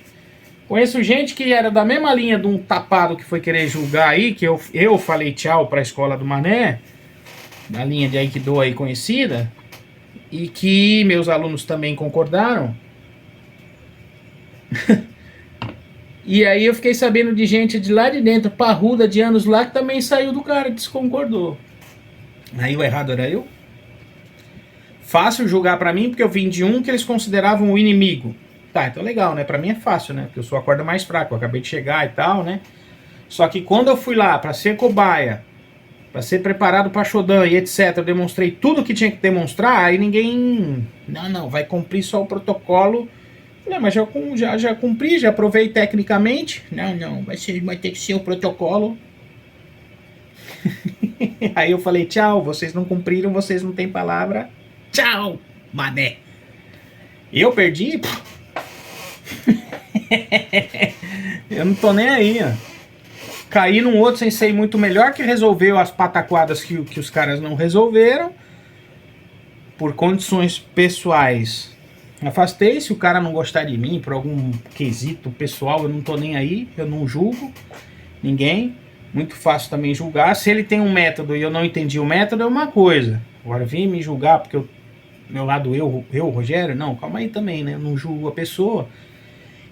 conheço gente que era da mesma linha de um tapado que foi querer julgar aí, que eu falei tchau para a escola do Mané, da linha de Aikido aí conhecida, e que meus alunos também concordaram. E aí eu fiquei sabendo de gente de lá de dentro, parruda de anos lá, que também saiu do cara, desconcordou. Aí o errado era eu. Fácil julgar pra mim, porque eu vim de um que eles consideravam o inimigo. Tá, então legal, né? Pra mim é fácil, né? Porque eu sou a corda mais fraca, eu acabei de chegar e tal, né? Só que quando eu fui lá pra ser cobaia, pra ser preparado pra Shodan e etc, eu demonstrei tudo que tinha que demonstrar, aí ninguém... Não, vai cumprir só o protocolo. Não, mas já cumpri, já provei tecnicamente. Não, vai ter que ser o protocolo. Aí eu falei, tchau, vocês não cumpriram, vocês não têm palavra. Tchau, mané. Eu perdi? Eu não tô nem aí, ó. Caí num outro sensei muito melhor que resolveu as pataquadas que os caras não resolveram. Por condições pessoais. Afastei, se o cara não gostar de mim por algum quesito pessoal, eu não tô nem aí, eu não julgo ninguém. Muito fácil também julgar. Se ele tem um método e eu não entendi o método, é uma coisa. Agora vir me julgar porque meu lado eu, Rogério, não, calma aí também, né? Eu não julgo a pessoa.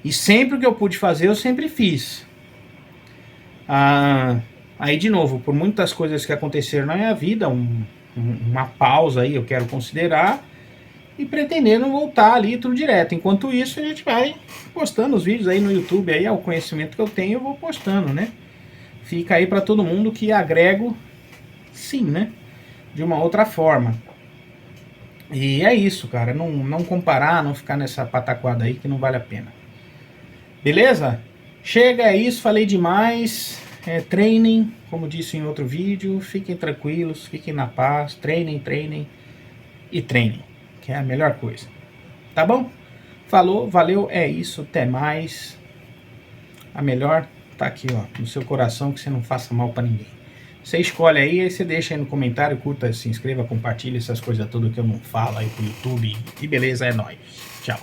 E sempre o que eu pude fazer, eu sempre fiz. Aí, de novo, por muitas coisas que aconteceram na minha vida, uma pausa aí eu quero considerar. E pretendendo voltar ali tudo direto. Enquanto isso, a gente vai postando os vídeos aí no YouTube, aí o conhecimento que eu tenho eu vou postando, né? Fica aí para todo mundo que agrego, sim, né? De uma outra forma. E é isso, cara. Não comparar, não ficar nessa pataquada aí que não vale a pena. Beleza? Chega, é isso, falei demais. Treinem, como disse em outro vídeo. Fiquem tranquilos, fiquem na paz. Treinem e treinem. Que é a melhor coisa. Tá bom? Falou, valeu, é isso, até mais. A melhor tá aqui, ó, no seu coração, que você não faça mal pra ninguém. Você escolhe aí você deixa aí no comentário, curta, se inscreva, compartilha essas coisas todas que eu não falo aí pro YouTube. E beleza, é nóis. Tchau.